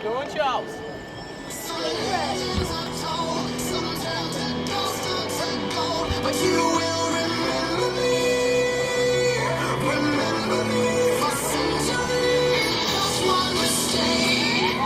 Go on, Charles. But you will remember me for centuries. Just one mistake.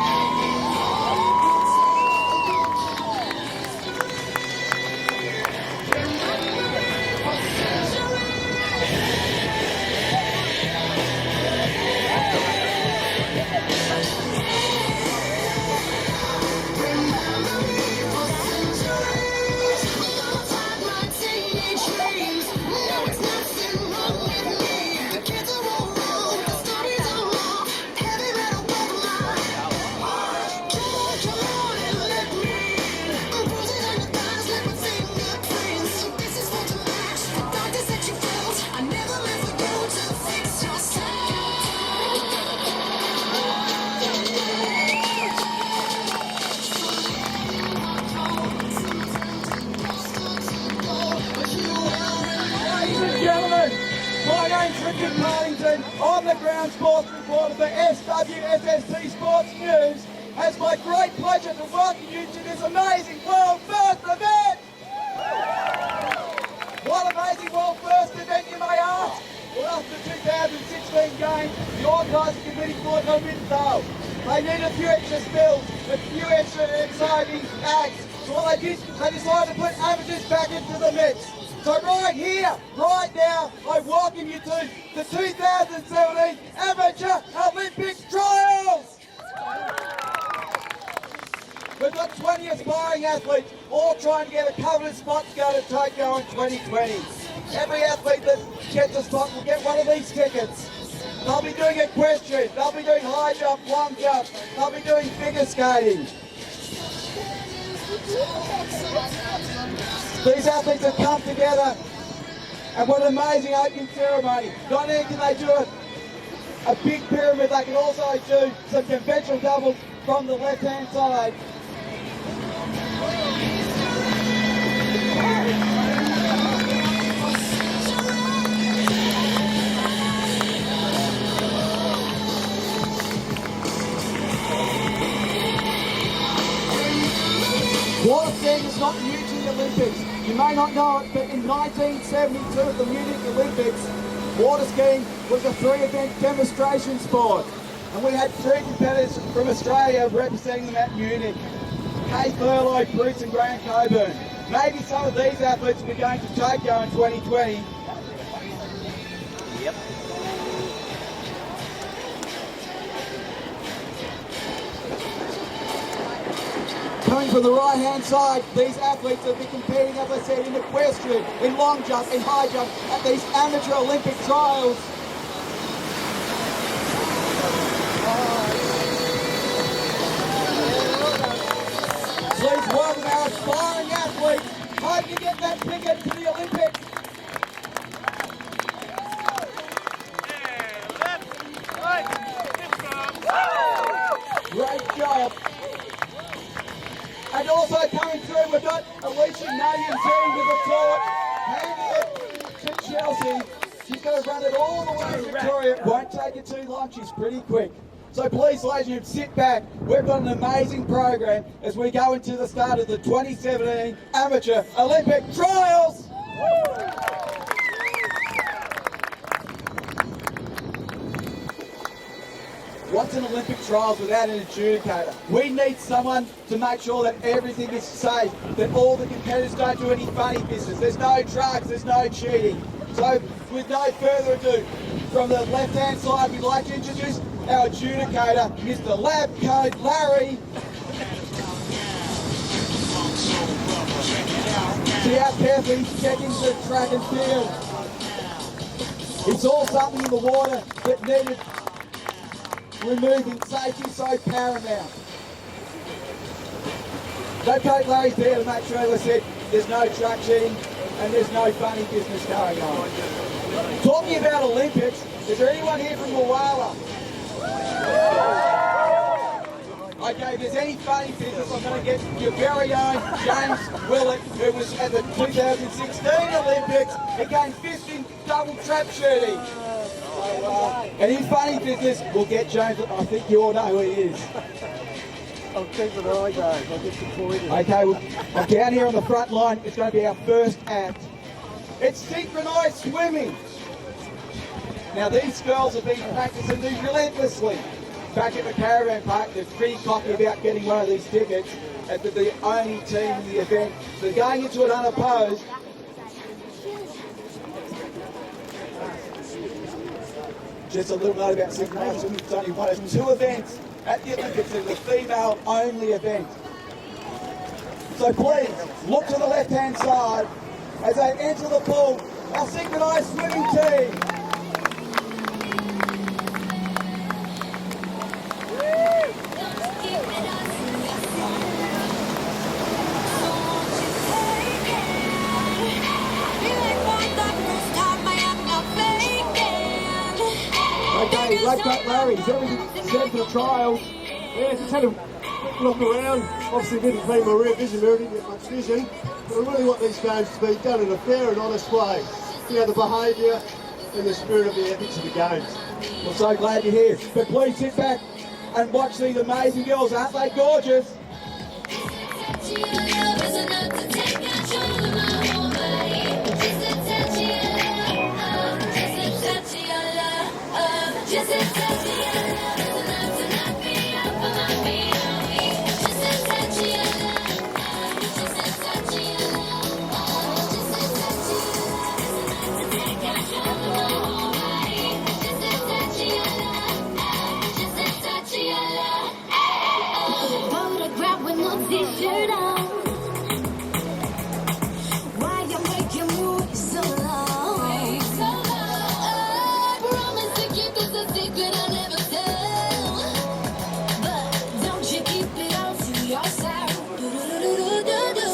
I'm the ground sports reporter for SWWST Sports News. It's my great pleasure to welcome you to this amazing world first event. What amazing world first event, you may ask? Well, after the 2016 games, the organising committee thought no win though. They need a few extra spills, a few extra exciting acts. So what they did, they decided to put amateurs back into the mix. So right here, right now, I welcome you to the 2017 Amateur Olympic Trials! We've got 20 aspiring athletes, all trying to get a coveted spot to go to Tokyo in 2020. Every athlete that gets a spot will get one of these tickets. They'll be doing equestrian, they'll be doing high jump, long jump, they'll be doing figure skating. These athletes have come together, and what an amazing opening ceremony. Not only can they do a big pyramid, they can also do some conventional doubles from the left-hand side. Waterski is not new to the Olympics. You may not know it, but in 1972 at the Munich Olympics, water skiing was a three-event demonstration sport. And we had three competitors from Australia representing them at Munich. Kay Thurlow, Bruce and Graham Coburn. Maybe some of these athletes will be going to Tokyo in 2020. Yep. Coming from the right-hand side, these athletes will be competing, as I said, in equestrian, in long jump, in high jump, at these amateur Olympic trials. Please welcome our aspiring athletes. Hope you get that ticket to the Olympics. Great job. And also coming through, we've got Alicia Nadian team with a torch, handing it to Chelsea. She's going to run it all the way to Victoria. It won't take you too long, she's pretty quick. So please, ladies and gentlemen, sit back. We've got an amazing program as we go into the start of the 2017 Amateur Olympic Trials. What's an Olympic trials without an adjudicator? We need someone to make sure that everything is safe, that all the competitors don't do any funny business. There's no drugs, there's no cheating. So with no further ado, from the left-hand side, we'd like to introduce our adjudicator, Mr. Lab Coat Larry. See how carefully he's checking the track and field. He saw something in the water that needed removing. Safety so paramount. No Coat Larry's there to make sure, as I said, there's no truck cheating and there's no funny business going on. Talking about Olympics, is there anyone here from Moala? Okay, if there's any funny business, I'm going to get your very own James Willett, who was at the 2016 Olympics. He came fifth in double trap shooting. Any funny business, we'll get James. I think you all know who he is. I'll keep an eye, Dave. I'll get the point. Okay, well, down here on the front line, it's going to be our first act. It's synchronised swimming. Now these girls have been practicing these relentlessly. Back at the caravan park, they're pretty cocky about getting one of these tickets. And they're the only team in the event. They're going into it unopposed. Just a little note about synchronised swimming. It's only one of two events at the Olympics. It's a female-only event. So please, look to the left-hand side as they enter the pool. Our synchronised swimming team. Okay, lifeguard Larry, is everything set for the trials? Yeah, just had a quick look around. Obviously didn't clean my rear vision mirror, didn't get much vision. But I really want these games to be done in a fair and honest way. You know, the behaviour and the spirit of the ethics of the games. We're so glad you're here. But please sit back and watch these amazing girls. Aren't they gorgeous? T-shirt on. Why you make your move so long? I promise to keep this a secret I never tell. But don't you keep it all to yourself.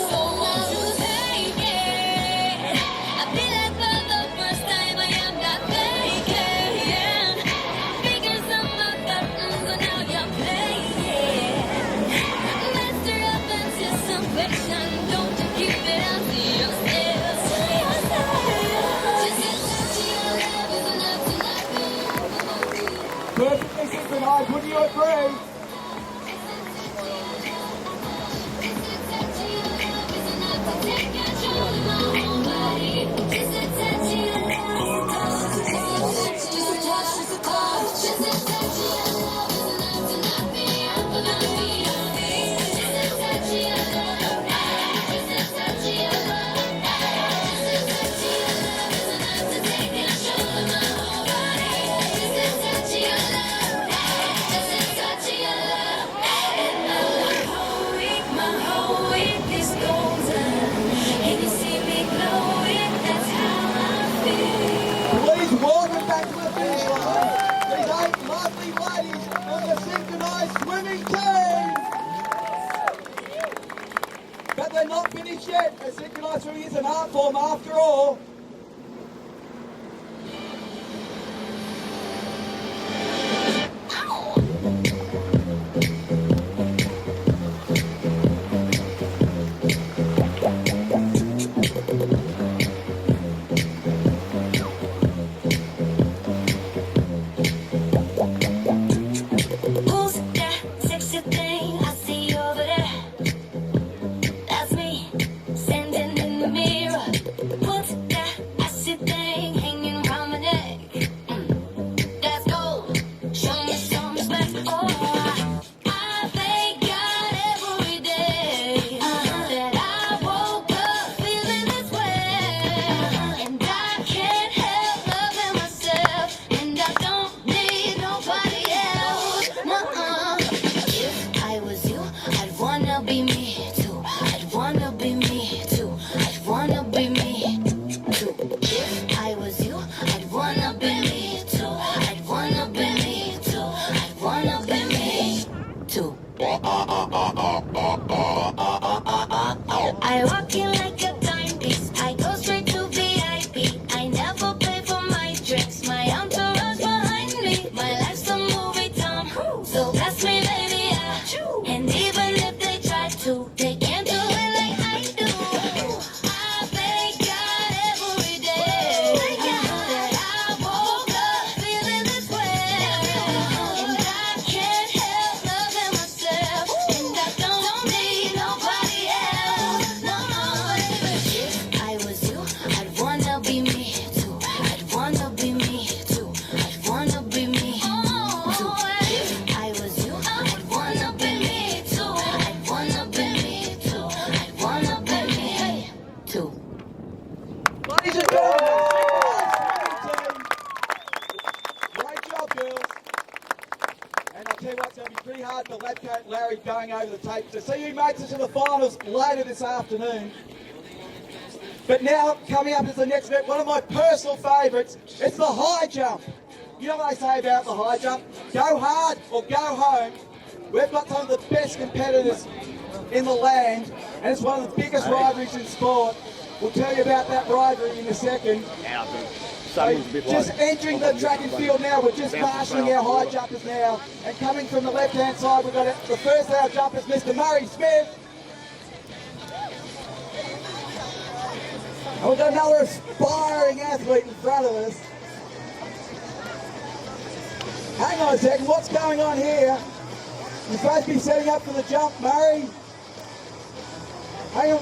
So won't you take it? I feel like for the first time I am not thinking. Figure some of the buttons and now you're playing. Master of anticipation, don't you keep it out to yourself. Just as much your love is enough to not be. Perfectly synchronized. Would you agree? Please welcome back to the finish line these 8 lovely ladies on the synchronized swimming team. But they're not finished yet, as synchronized swimming is an art form after all. Who's that sexy thing I see over there? That's me, standing in the mirror. Put that tell you what, it's going to be pretty hard for lab coat Larry going over the tape. To see who makes it to the finals later this afternoon. But now, coming up is the next event, one of my personal favourites. It's the high jump. You know what they say about the high jump? Go hard or go home. We've got some of the best competitors in the land, and it's one of the biggest rivalries in sport. We'll tell you about that rivalry in a second. Just entering the track and field now, we're just marshalling our high jumpers now. And coming from the left-hand side, we've got the first of our jumpers, Mr. Murray Smith. And we've got another aspiring athlete in front of us. Hang on a second, what's going on here? You're supposed to be setting up for the jump, Murray. Hang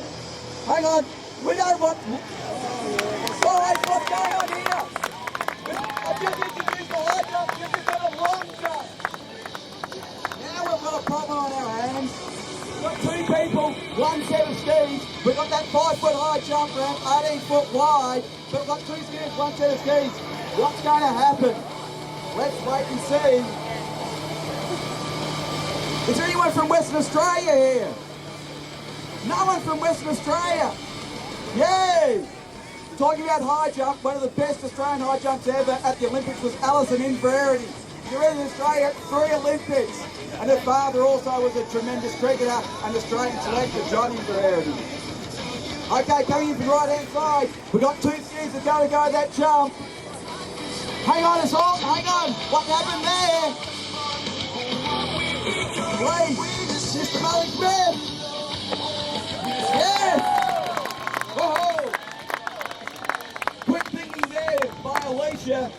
on. We don't want... Alright, what's going on here? I've just introduced the high jump, you've just got a long jump. Now we've got a problem on our hands. We've got two people, one set of skis. We've got that 5-foot high jump ramp, 18 foot wide. But we've got two skis, one set of skis. What's going to happen? Let's wait and see. Is there anyone from Western Australia here? No one from Western Australia. Yay! Talking about high jump, one of the best Australian high jumps ever at the Olympics was Alison Inverarity. She ran in Australia at 3 Olympics. And her father also was a tremendous cricketer and Australian selector, John Inverarity. Okay, coming in from the right-hand side, we've got two skis that are going to go that jump. Hang on, it's all, hang on. What happened there? Please, Mr. Murray Smith. Yes! Whoa! Quick thinking there by Alicia.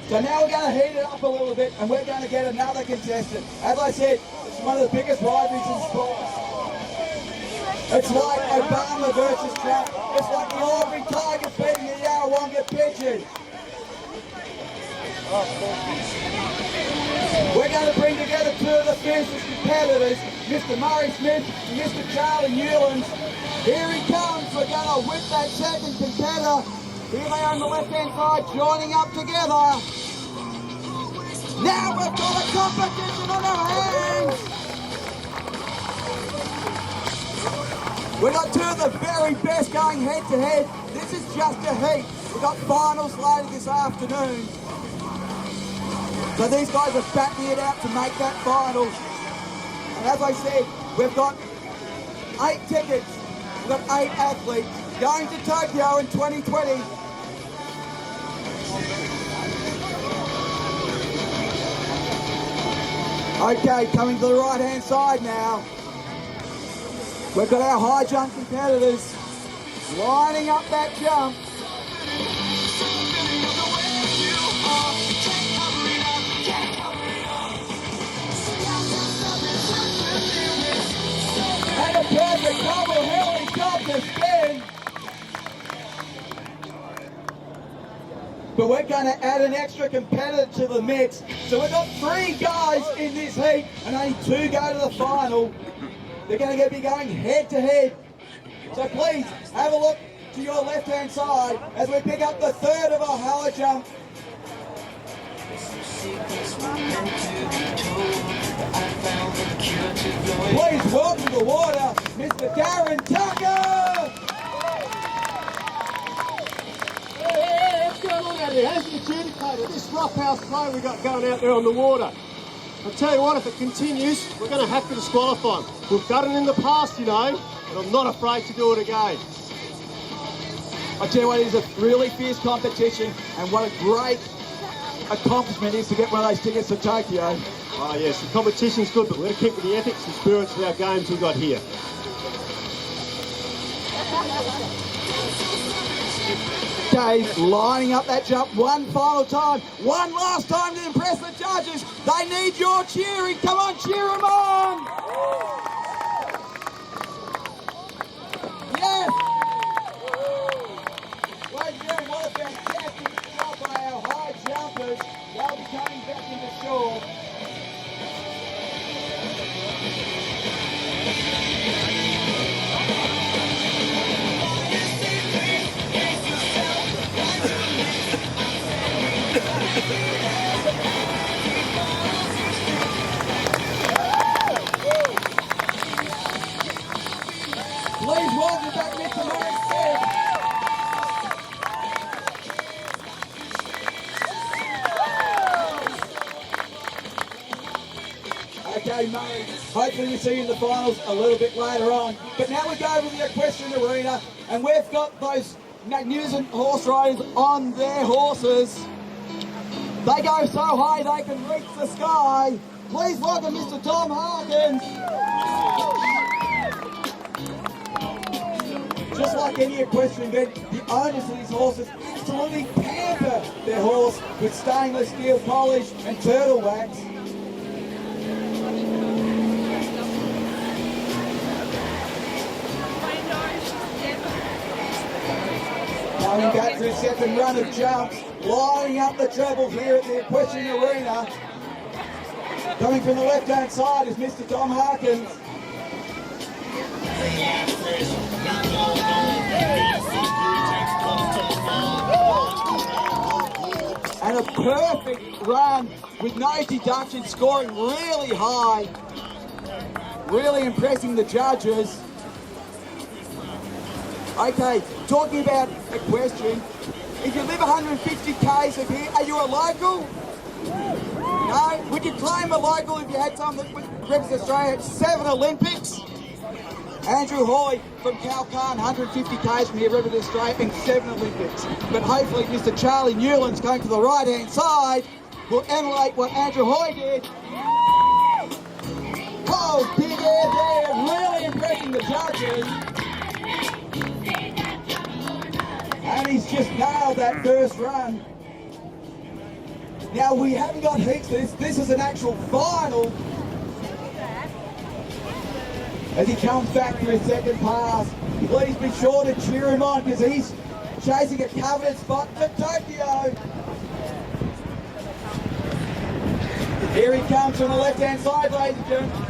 So now we're going to heat it up a little bit and we're going to get another contestant. As I said, it's one of the biggest rivalries in sport. It's like Obama versus Trump. It's like the Albury Tigers beating the Yarrawonga Pigeons. We're going to bring together two of the fiercest competitors, Mr. Murray Smith and Mr. Charlie Newlands. Here he comes. We're going to whip that second competitor. Here they are on the left-hand side, joining up together. Now we've got a competition on our hands. We've got two of the very best going head-to-head. This is just a heat. We've got finals later this afternoon. So these guys are battling it out to make that final. And as I said, we've got 8 tickets. We've got 8 athletes going to Tokyo in 2020. Okay, coming to the right-hand side now. We've got our high jump competitors lining up that jump. And a perfect double helicopter spin. But we're going to add an extra competitor to the mix. So we've got 3 guys in this heat and only 2 go to the final. They're going to be going head to head. So please have a look to your left-hand side as we pick up the third of our high jump. Please welcome to the water, Mr. Darren Tucker. Hey, what's going on out here? How's the adjudicator? This roughhouse play we got going out there on the water. I'll tell you what, if it continues, we're going to have to disqualify him. We've done it in the past, you know, and I'm not afraid to do it again. I tell you what, it is a really fierce competition, and what a great accomplishment it is to get one of those tickets to Tokyo. Oh yes, the competition's good, but we're going to keep with the ethics and spirits of our games we've got here. Dave lining up that jump one final time, one last time to impress the judges. They need your cheering. Come on, cheer them on. Yes. Ladies and gentlemen, what a fantastic job by our high jumpers. They'll be coming back into shore. Okay, Murray, hopefully we see you in the finals a little bit later on. But now we go to the equestrian arena, and we've got those magnificent horse riders on their horses. They go so high they can reach the sky. Please welcome Mr. Tom Harkins. Just like any equestrian event, the owners of these horses absolutely pamper their horse with stainless steel polish and turtle wax. Coming back to the second run of jumps, lining up the treble here at the equestrian arena. Coming from the left-hand side is Mr. Tom Harkins. And a perfect run with no deductions, scoring really high, really impressing the judges. Okay, talking about equestrian, if you live 150 k's of here, are you a local? No, we could claim a local if you had someone that represents Australia at 7 Olympics. Andrew Hoy from Calcan, 150 k's from here, represents Australia in 7 Olympics. But hopefully Mr. Charlie Newlands going to the right-hand side will emulate what Andrew Hoy did. Oh, big air there, really impressing the judges. And he's just nailed that first run. Now we haven't got heats for this. This is an actual final. As he comes back for his second pass, please be sure to cheer him on because he's chasing a coveted spot for Tokyo. Here he comes from the left-hand side, ladies and gentlemen.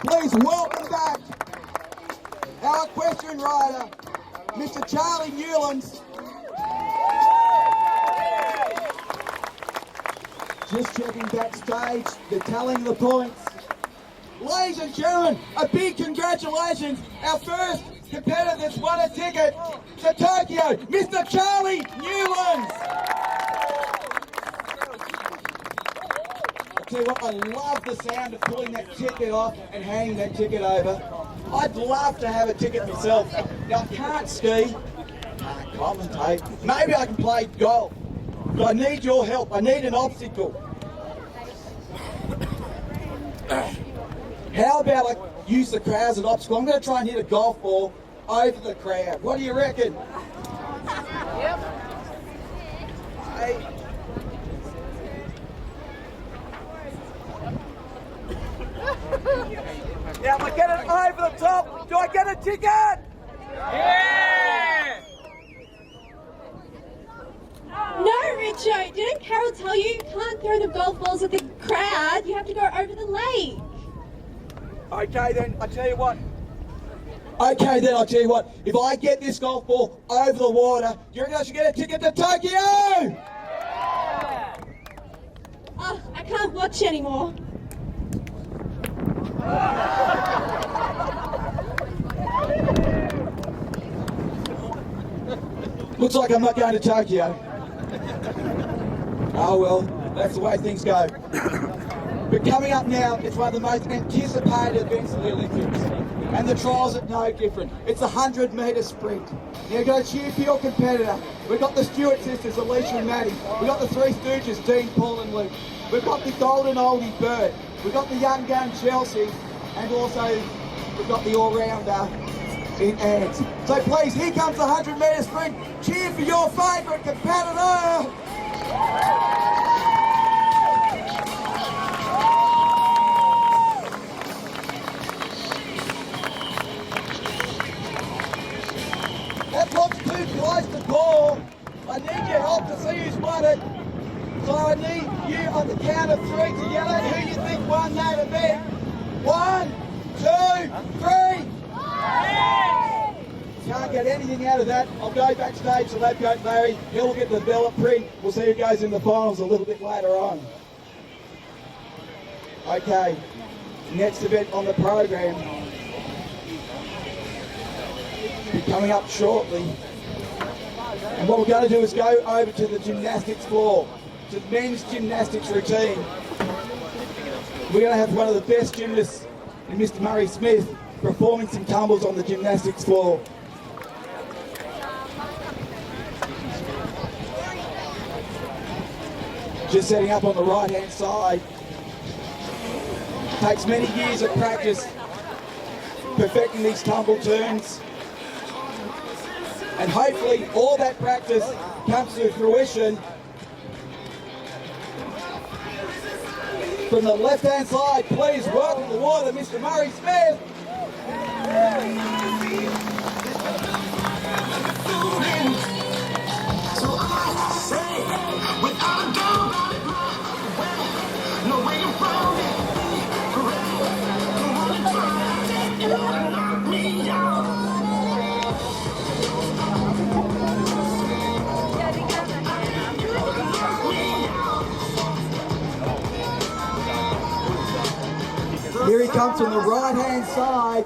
Please welcome back our equestrian rider, Mr. Charlie Newlands. Just checking backstage, they're tallying the points. Ladies and gentlemen, a big congratulations, our first competitor that's won a ticket to Tokyo, Mr. Charlie Newlands. I'll tell you what, I love the sound of pulling that ticket off and handing that ticket over. I'd love to have a ticket myself. Now, I can't ski, can't commentate. Maybe I can play golf. But I need your help. I need an obstacle. How about I use the crowd as an obstacle? I'm going to try and hit a golf ball over the crowd. What do you reckon? Yep. Hey. Now, if I get it over the top, do I get a ticket? Yeah! No, Richo, didn't Carol tell you can't throw the golf balls at the crowd? You have to go over the lake. Okay, then, I'll tell you what. If I get this golf ball over the water, do you reckon I should get a ticket to Tokyo? Yeah. Oh, I can't watch anymore. Looks like I'm not going to Tokyo. Oh well, that's the way things go. But coming up now, it's one of the most anticipated events of the Olympics. And the trials are no different. It's a 100-metre sprint. Now you've got to cheer for your competitor. We've got the Stewart sisters, Alicia and Maddie. We've got the Three Stooges, Dean, Paul and Luke. We've got the golden oldie Bird. We've got the young gun Chelsea. And also, we've got the all-rounder in Ants. So please, here comes the 100-metre sprint. Cheer for your favourite competitor. That looks too close to call. I need your help to see who's won it. So I need you on the count of 3 to yell out who you think won that event. 1, 2, 3. Can't get anything out of that. I'll go backstage to Lab Coach Larry. He'll get the ballot print. We'll see who goes in the finals a little bit later on. Okay, next event on the program. be coming up shortly. And what we're going to do is go over to the gymnastics floor, to the men's gymnastics routine. We're going to have one of the best gymnasts in Mr. Murray Smith performing some tumbles on the gymnastics floor. Just setting up on the right hand side. Takes many years of practice perfecting these tumble turns, and hopefully all that practice comes to fruition. From the left hand side, please welcome the water, Mr. Murray Smith. Here he comes from the right hand side,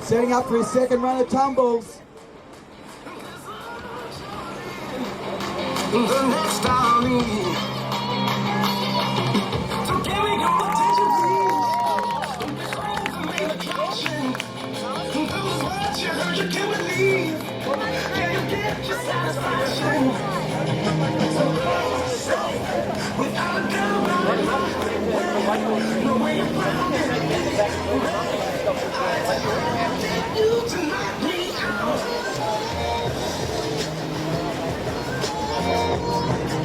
setting up for his second run of tumbles. The next time, so give me your attention, please. Made a connection. Those words you heard, you can't believe. Can you get your satisfaction? So say, without a doubt, no way around it. I take you to knock me out.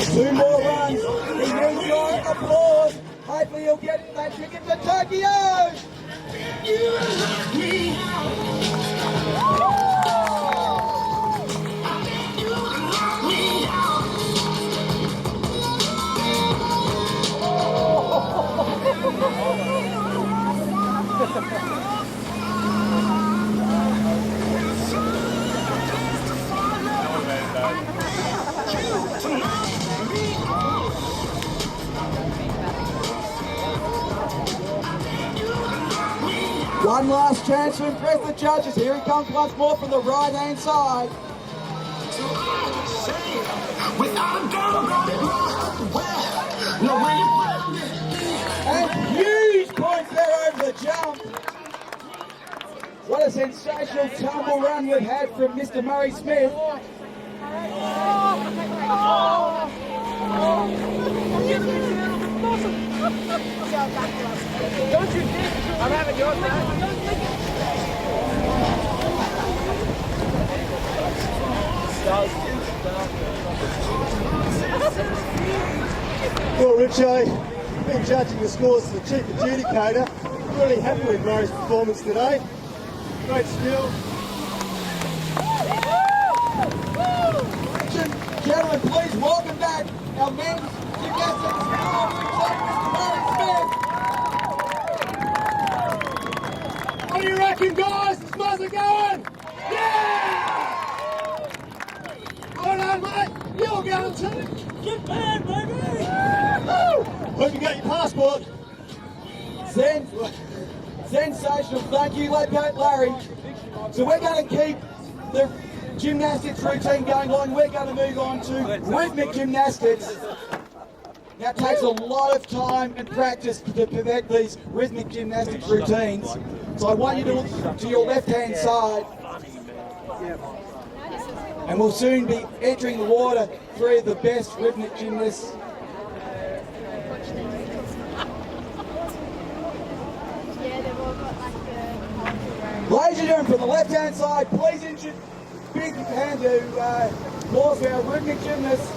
Two more runs. He needs your applause. Hopefully he'll get that ticket to Tokyo. You knock me out. You knock me out. One last chance to impress the judges. Here he comes once more from the right hand side. Without a doubt, no way around it. And huge points there over the jump. What a sensational tumble run we've had from Mr. Murray Smith. Don't you think? I'm having yours now. Well, Richo, been judging the scores as the chief adjudicator. Really happy with Murray's performance today. Great skill. Gentlemen, please welcome back our men's gymnastics star, Mr. Murray Smith. What do you reckon, guys? Is Muzzer going? Yeah! Well done, mate. You're going too. Japan, baby! Woo! Hope you got your passport. Sensational, thank you, Ladcoat Larry. So we're going to keep the gymnastics routine going on. We're going to move on to rhythmic gymnastics. Now it takes a lot of time and practice to perfect these rhythmic gymnastics routines. So I want you to look to your left-hand side. And we'll soon be entering the water, three of the best rhythmic gymnasts. Ladies and gentlemen, from the left-hand side, please big hand to applause for our rhythmic gymnasts.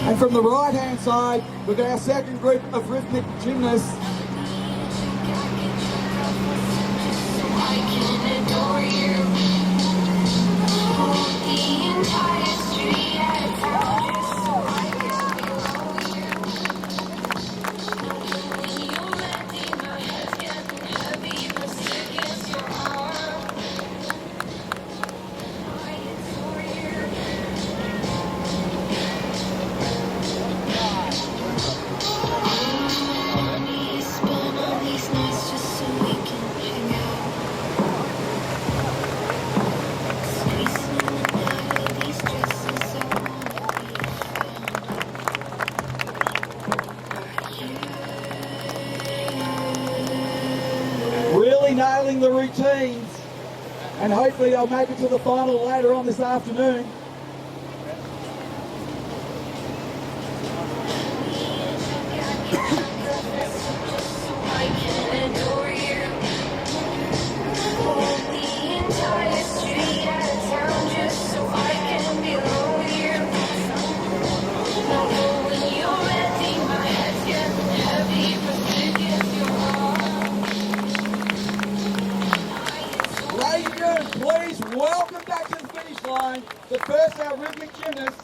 And from the right-hand side, we've got our second group of rhythmic gymnasts. completing the routines, and hopefully they'll make it to the final later on this afternoon. Please welcome back to the finish line the first our rhythmic gymnasts,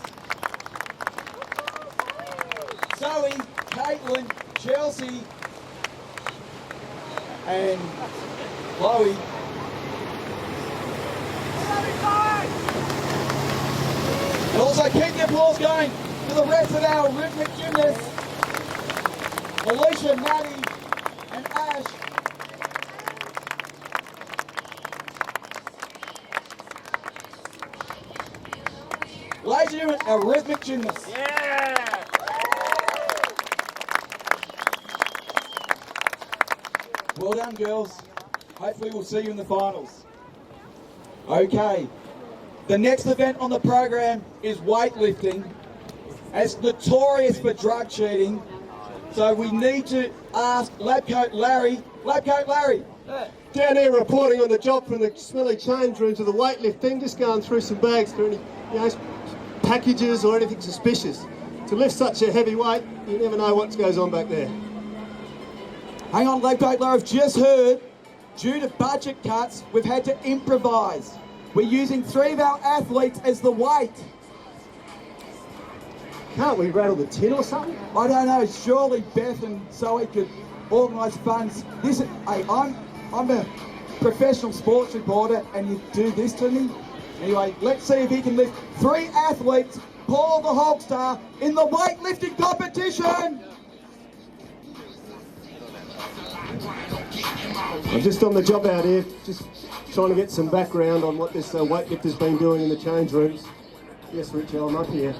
Zoe, Caitlin, Chelsea, and Chloe. And also keep the applause going for the rest of our rhythmic gymnasts, Alicia, Maddie, and Ash. Ladies and gentlemen, our rhythmic gymnasts. Yeah! Well done, girls. Hopefully we'll see you in the finals. Okay. The next event on the program is weightlifting. It's notorious for drug cheating. So we need to ask Lab Coat Larry. Lab Coat Larry. Down here reporting on the job from the smelly change room to the weightlifting, just going through some bags for any packages or anything suspicious. To lift such a heavy weight, you never know what goes on back there. Hang on, Lab Coat Larry, I've just heard, due to budget cuts, we've had to improvise. We're using 3 of our athletes as the weight. Can't we rattle the tin or something? I don't know, surely Beth and Zoe could organise funds. Hey, I'm a professional sports reporter and you do this to me? Anyway, let's see if he can lift 3 athletes, Paul the Hulkstar, in the weightlifting competition. I'm just on the job out here, just trying to get some background on what this weightlifter's been doing in the change rooms. Yes, Richard, I'm up here.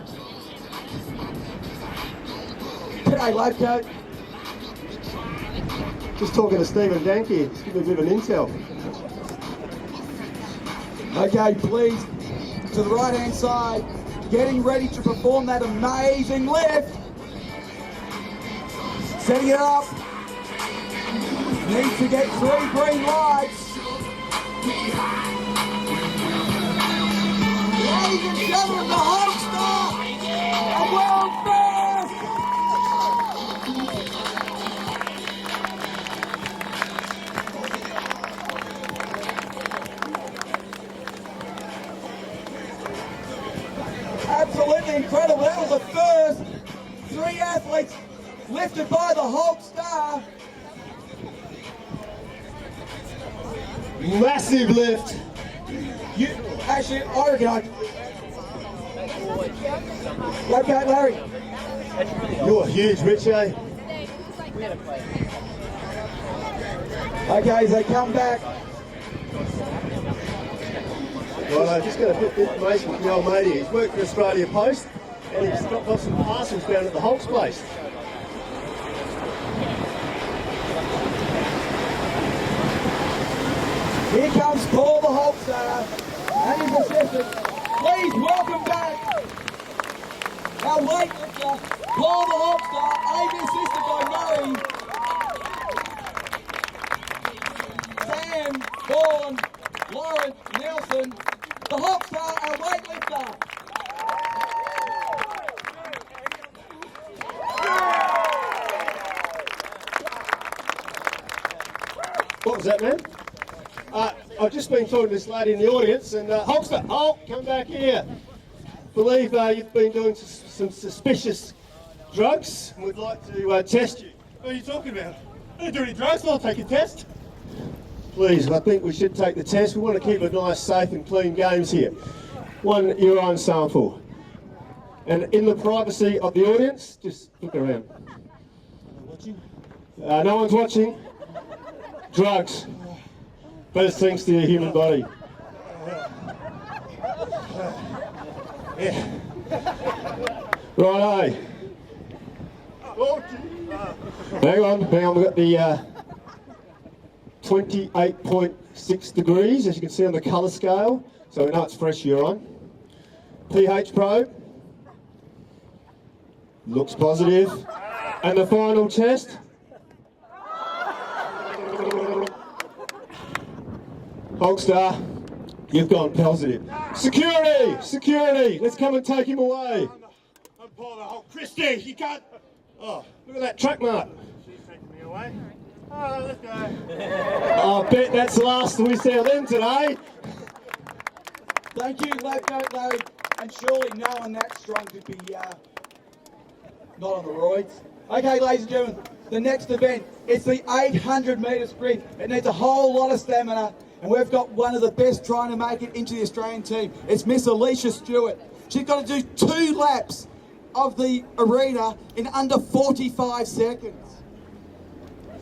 G'day, Lab Coat. Just talking to Stephen Danke, just give me a bit of an intel. Okay, please, to the right-hand side, getting ready to perform that amazing lift. Setting it up. Needs to get 3 green lights. Ladies and gentlemen, the Hulkstar, a world first. Absolutely incredible. That was the first 3 athletes lifted by the Hulkstar. Massive lift. Actually, I reckon Okay, Larry. You're huge, Richie. Okay, as they come back. Well, I'm just going to put the information from the old mate here. He's worked for Australia Post and he's dropped off some parcels down at the Hulk's place. Here comes Paul the Hulkstar and his assistant. Please welcome back our weightlifter, Paul the Hulkstar, ably assisted by Murray, Sam, Vaughan, Lauren, Nelson, the Hulkstar, our weightlifter. What was that, man? I've just been talking to this lady in the audience, and Hulkster, Hulk, come back here. Believe you've been doing some suspicious drugs, and we'd like to test you. What are you talking about? I don't do any drugs, I'll take a test. Please, I think we should take the test. We want to keep a nice, safe and clean games here. 1 urine sample. And in the privacy of the audience, just look around. No one's watching. Drugs. Best things to your human body. Yeah. Righto. Hang on, we've got the 28.5 6 degrees, as you can see on the colour scale, so we know it's fresh urine. pH probe, looks positive. And the final test. Hulkstar, you've gone positive. Security! Security! Let's come and take him away. I'm Paul the Hulk. Christy, you can't... Oh, look at that track mark. She's taking me away. Oh, let's go. I bet that's the last we see of them today. Thank you, Lab Coat Larry. And surely no one that strong could be not on the roids. Okay, ladies and gentlemen, the next event, it's the 800 metre sprint. It needs a whole lot of stamina, and we've got one of the best trying to make it into the Australian team. It's Miss Alicia Stewart. She's got to do 2 laps of the arena in under 45 seconds.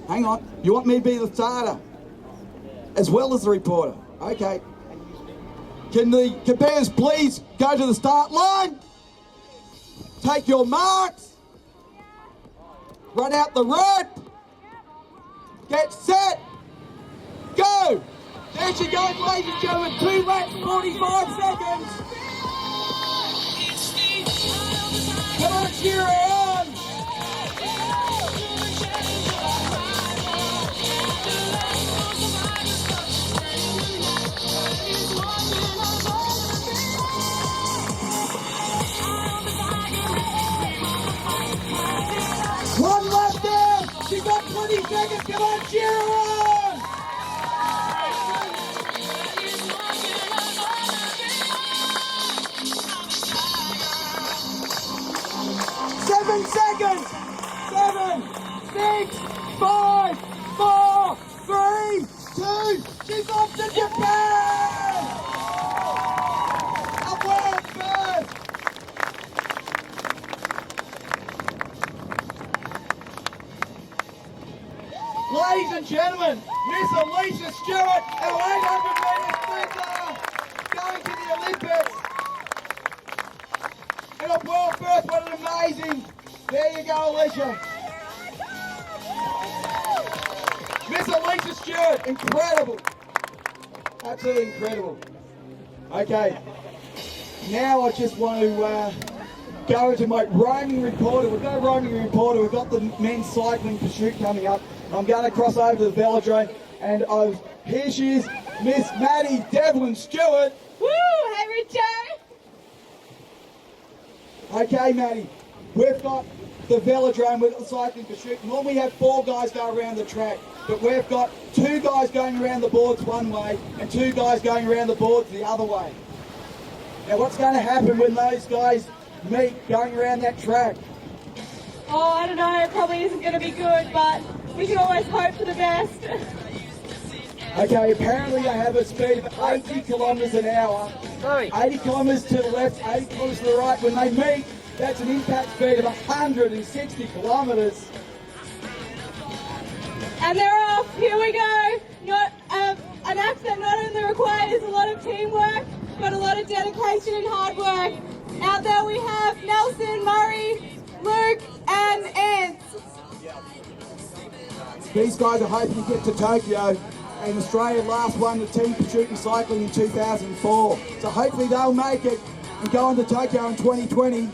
Hang on, you want me to be the starter as well as the reporter? Okay. Can the competitors please go to the start line? Take your marks. Run out the rope. Get set. Go. There she goes, ladies and gentlemen. 2 laps, 45 seconds. Come on, cheer her on. One lap down. She's got 20 seconds. Come on, cheer her on. Seven seconds. 7, 6, 5, 4, 3, 2. She's off to Japan. A world first. Ladies and gentlemen, Miss Alicia Stewart, our 800 metre sprinter, going to the Olympics. And a world first, what an amazing. There you go, Alicia. Miss Alicia Stewart, incredible. Absolutely incredible. Okay, now I just want to go into my roaming reporter. We've got a roaming reporter. We've got the men's cycling pursuit coming up. I'm going to cross over to the velodrome, and here she is, Miss Maddie Devlin Stewart. Woo! Hey, Richo! Okay, Maddie, we've got the velodrome with the cycling pursuit. Normally we have 4 guys go around the track, but we've got 2 guys going around the boards one way and 2 guys going around the boards the other way. Now, what's going to happen when those guys meet going around that track? Oh, I don't know, it probably isn't going to be good, but we can always hope for the best. Okay, apparently they have a speed of 80 kilometres an hour. 80 kilometres to the left, 80 kilometres to the right. When they meet, that's an impact speed of 160 kilometres. And they're off, here we go. Not an act that not only requires a lot of teamwork, but a lot of dedication and hard work. Out there we have Nelson, Murray, Luke and Ant. These guys are hoping to get to Tokyo, and Australia last won the team pursuit and cycling in 2004. So hopefully they'll make it and go on to Tokyo in 2020.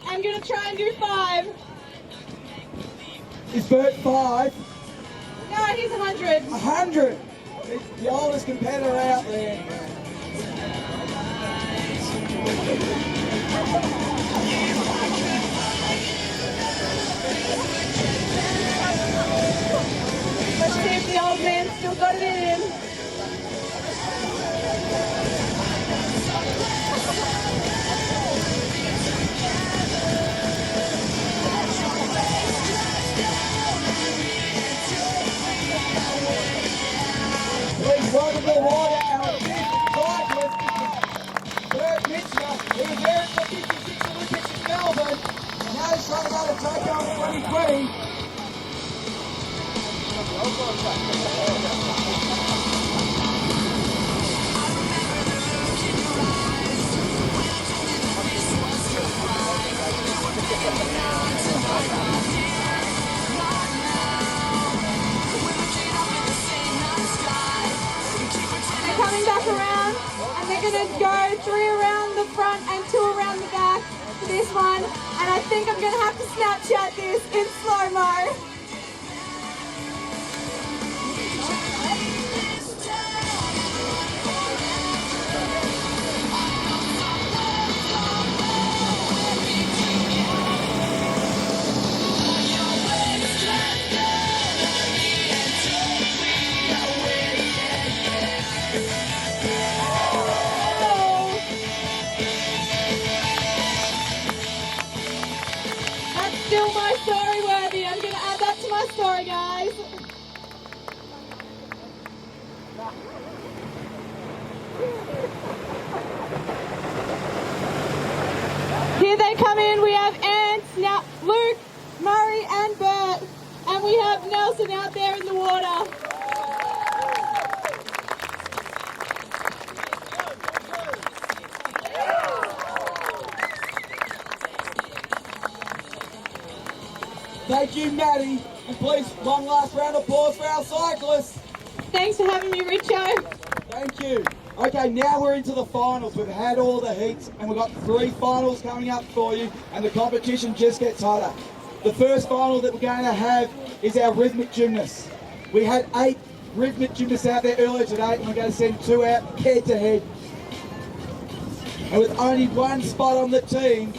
I'm going to try and do 5. Is Bert 5? No, he's 100. 100! He's the oldest competitor out there. Let's see if the old man still got it in him. talk about a takeover 2020. They're coming back around and they're going to go 3 around the front and 2 around the back for this one. And I think I'm going to have to Snapchat this in slow-mo. That's still my story worthy. I'm going to add that to my story, guys. Here they come in. We have Ants, now Luke, Murray and Bert. And we have Nelson out there in the water. Thank you, Maddie. And please, one last round of applause for our cyclists. Thanks for having me, Richo. Thank you. Okay, now we're into the finals. We've had all the heats and we've got 3 finals coming up for you and the competition just gets hotter. The first final that we're going to have is our rhythmic gymnasts. We had 8 rhythmic gymnasts out there earlier today and we're going to send 2 out head to head. And with only 1 spot on the team,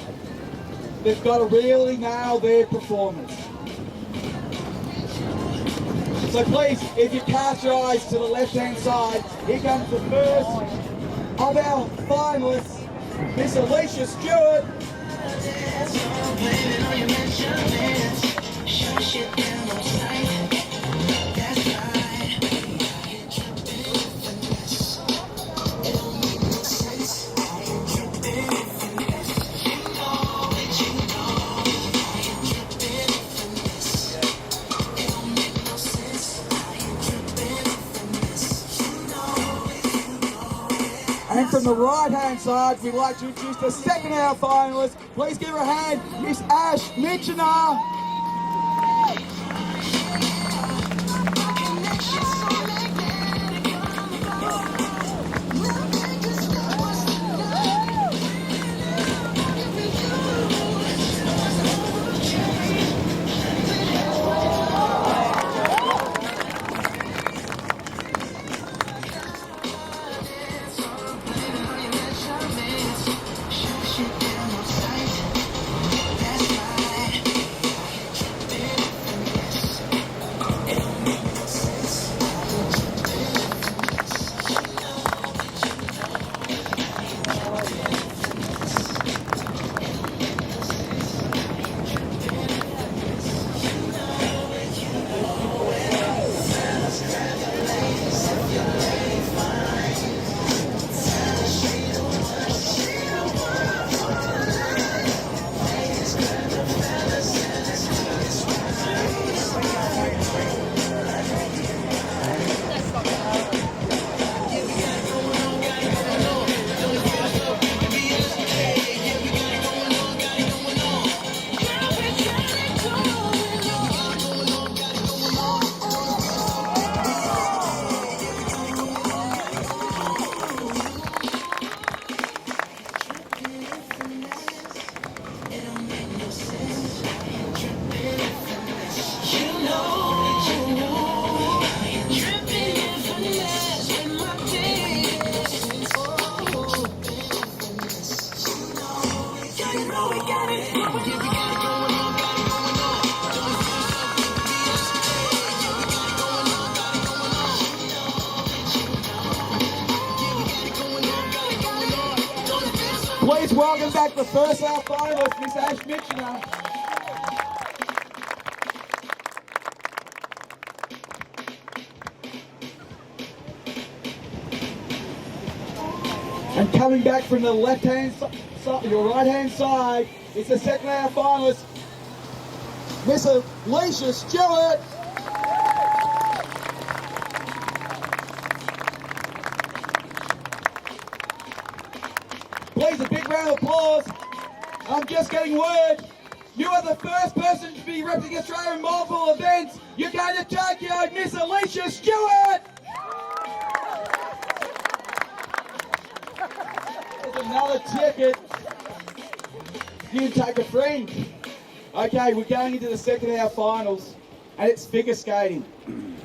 they've got to really nail their performance. So please, if you cast your eyes to the left-hand side, here comes the first of our finalists, Miss Alicia Stewart. And from the right-hand side, we'd like to introduce the second of our finalists. Please give her a hand, Miss Ash Mitchener. Please welcome back the first of our finalists, Miss Ash Mitchener. And coming back from the left-hand side, your right-hand side, it's the second of our finalists, Miss Alicia Stewart. Please, a big round of applause. I'm just getting word. You are the first person to be representing Australia in multiple events. You're going to Tokyo, Miss Alicia Stewart. There's another ticket. You can take a friend. Okay, we're going into the second hour finals, and it's figure skating.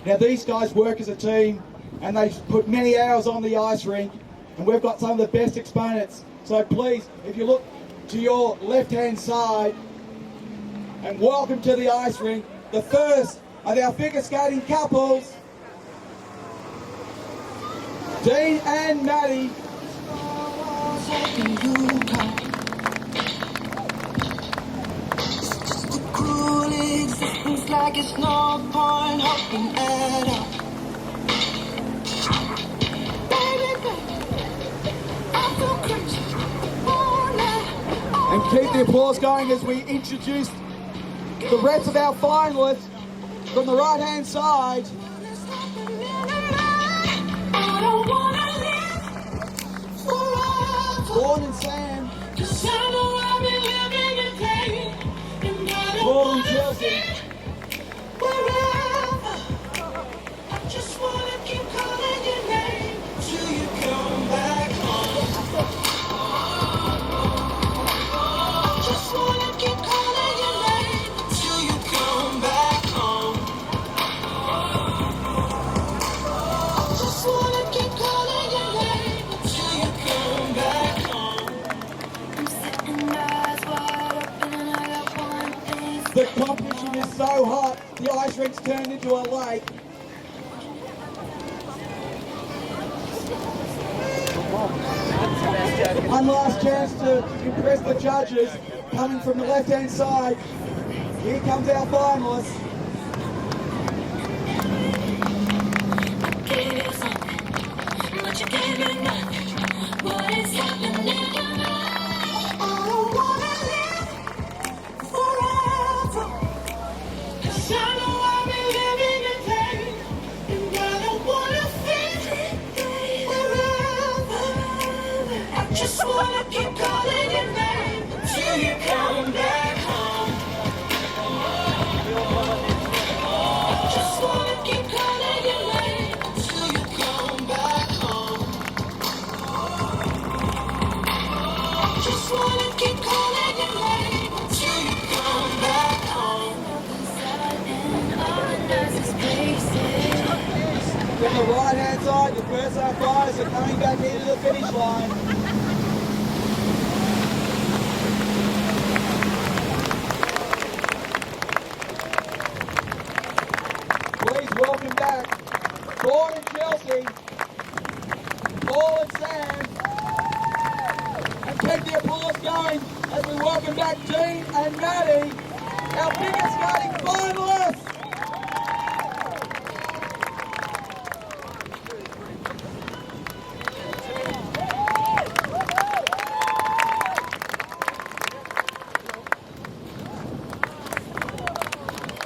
Now these guys work as a team, and they put many hours on the ice rink, and we've got some of the best exponents. So please, if you look to your left-hand side, and welcome to the ice rink, the first of our figure skating couples, Dean and Maddie. Cruel existence, like it's no point hoping at all. I feel crazy. And keep the applause going as we introduce the rest of our finalists from the right-hand side. I don't wanna live forever. Vaughan and Sam. 'Cause I know I've been living in pain, and I don't Paul and wanna Chelsea. live forever. I just wanna keep calling your name till you come back home. I just wanna keep calling your name till you come back home. I just wanna keep calling your name till you come back home. I'm sitting eyes wide open and I got one thing. The competition is so hot, the ice rink's turned into a lake. One last chance to impress the judges, coming from the left-hand side. Here comes our finalists. Gave you something, but you gave me nothing. What is happening to me? I don't wanna live forever. 'Cause I know I've been living in pain, and I don't wanna feel forever. I just wanna keep calling your name till you come back home. I just wanna keep calling your name till you come back home. Just wanna keep calling your name till you come back home. From the right-hand side, the first half finalists are coming back into the finish line. Please welcome back Vaughan and Chelsea, Paul and Sam, and keep the applause going as we welcome back Dean and Maddie, our figure skating finalists.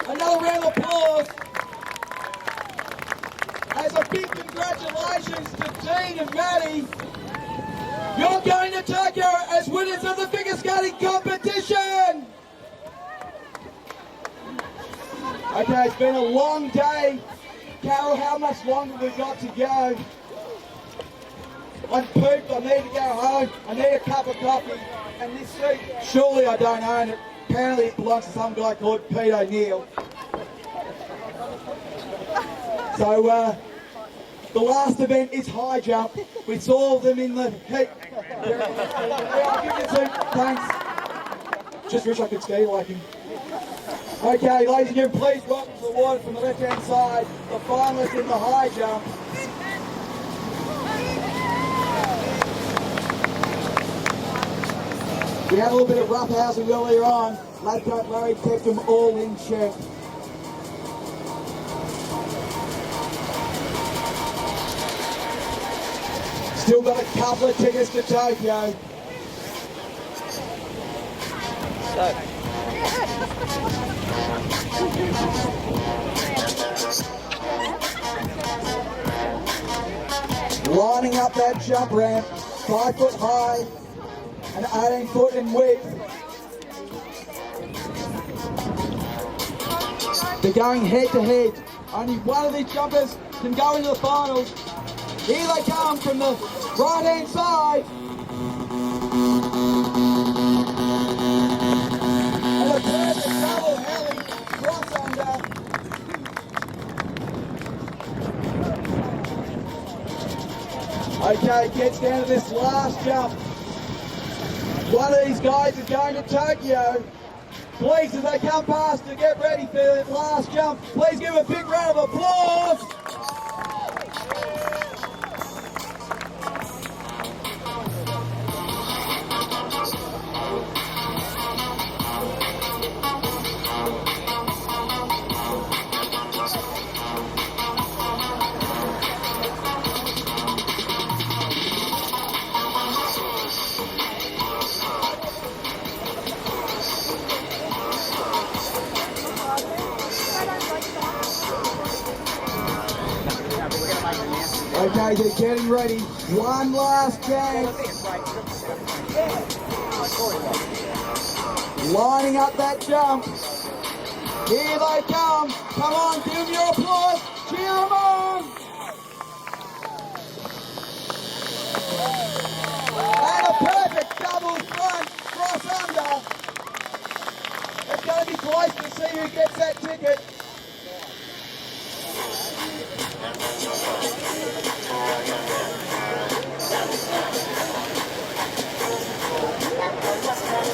Another round of applause. As a big congratulations to Dean and Maddie. You're going to Tokyo as winners of the figure skating competition. Okay, it's been a long day. Carol, how much longer we got to go? I'm pooped, I need to go home, I need a cup of coffee, and this seat, surely I don't own it. Apparently it belongs to some guy called Pete O'Neill. So, the last event is high jump. We saw them in the heat. Yeah, I'll give you two, thanks. Just wish I could ski like him. Okay, ladies and gentlemen, please welcome to the water from the left-hand side, the finalists in the high jump. We had a little bit of roughhousing earlier on. Ladcoat Murray kept them all in check. Still got a couple of tickets to Tokyo. Lining up that jump ramp, 5 foot high and 18 foot in width. They're going head to head. Only one of these jumpers can go into the finals. Here they come from the right hand side. And a perfect double heli cross under. Okay, gets down to this last jump. One of these guys is going to Tokyo. Please, as they come past to get ready for that last jump, please give a big round of applause. Okay, they're getting ready. One last chance. Lining up that jump. Here they come. Come on, give them your applause. Cheer them on. And a perfect double front cross under. It's going to be close to see who gets that ticket.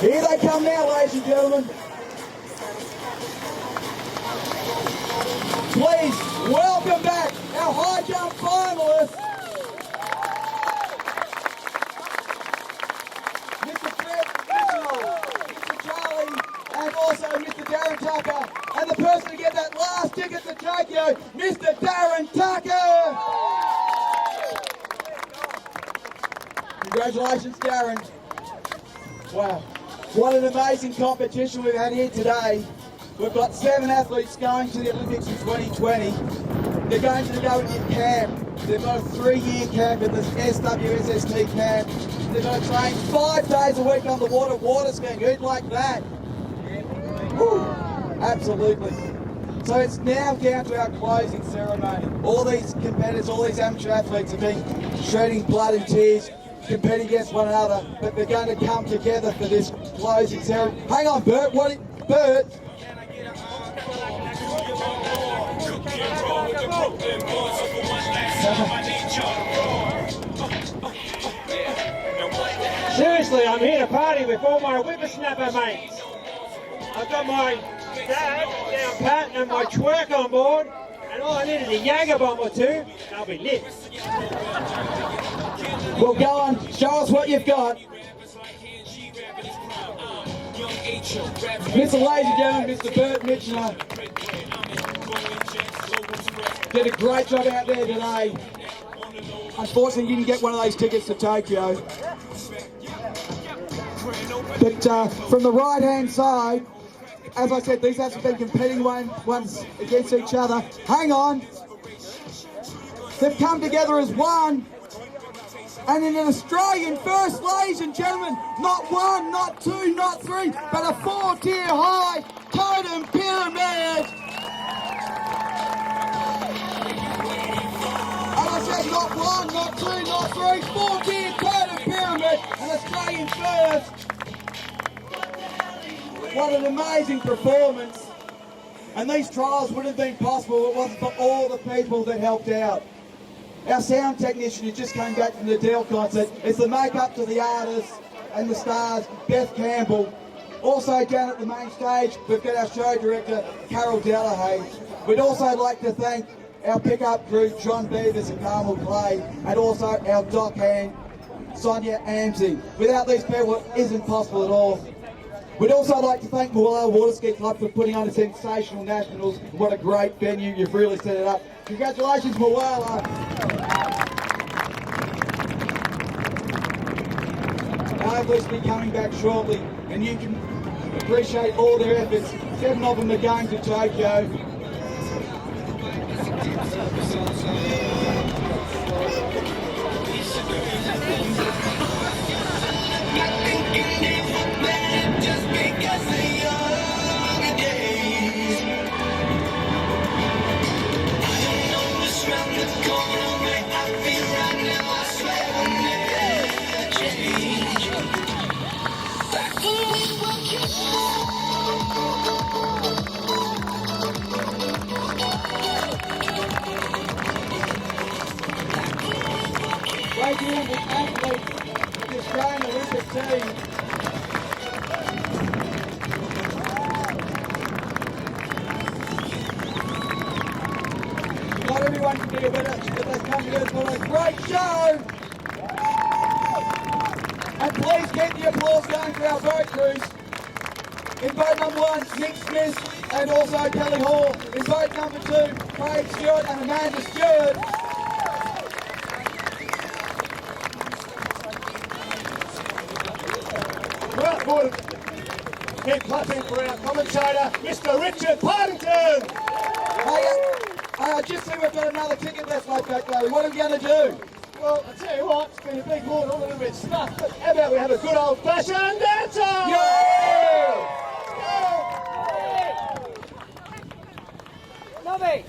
Here they come now, ladies and gentlemen. Please welcome back our high jump finalists, Mr. Fred Mitchell, Mr. Charlie, and also Mr. Darren Tucker, and the person to get that last ticket to Tokyo, Mr. Darren Tucker. Congratulations, Darren. Wow. What an amazing competition we've had here today. We've got 7 athletes going to the Olympics in 2020. They're going to go into camp. They've got a 3-year camp in this SWWST camp. They've got to train 5 days a week on the water skiing. Who'd like that? Woo. Absolutely. So it's now down to our closing ceremony. All these competitors, all these amateur athletes have been shedding blood and tears, competing against one another, but they're going to come together for this closing ceremony. Hang on, Bert. Bert? Seriously, I'm here to party with all my whippersnapper mates. I've got my dad down pat and my twerk on board, and all I need is a Jager bomb or two, and I'll be lit. Well, go on, show us what you've got. Mr. Ladies and gentlemen, Mr. Bert Mitchell did a great job out there today. Unfortunately, he didn't get one of those tickets to Tokyo. But from the right-hand side, as I said, these athletes have been competing ones against each other. Hang on. They've come together as one. And in an Australian first, ladies and gentlemen, not 1, not 2, not 3, but a 4-tier high totem pyramid. And I said not 1, not 2, not 3, 4-tier totem pyramid, an Australian first. What an amazing performance. And these trials wouldn't have been possible if it wasn't for all the people that helped out. Our sound technician who just came back from the Dell concert. It's the make-up to the artists and the stars, Beth Campbell. Also down at the main stage, we've got our show director, Carol Delahaye. We'd also like to thank our pickup crew, John Beavers and Carmel Clay, and also our dock hand, Sonia Amsey. Without these people, it isn't possible at all. We'd also like to thank Moala Waterski Club for putting on a sensational nationals. What a great venue, you've really set it up. Congratulations, Moala. Our athletes will be coming back shortly, and you can appreciate all their efforts. 7 of them are going to Tokyo. Right here, the athletes of the Australian Olympic team. Not everyone can be a winner, but they've come together for a great show. And please keep the applause going for our boat crews. In boat number 1, Nick Smith and also Kelly Hall. In boat number 2, Craig Stewart and Amanda Stewart. Right, boys. Keep clapping for our commentator, Mr. Richard Partington. Hey, I just see we've got another ticket left like that, Larry. What are we going to do? Well, I tell you what, it's been a big morning, a little bit stuffed, but how about we have a good old-fashioned dance-off? Yeah! Lovely.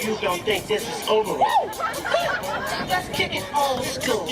You don't think this is over with. Let's kick it old school.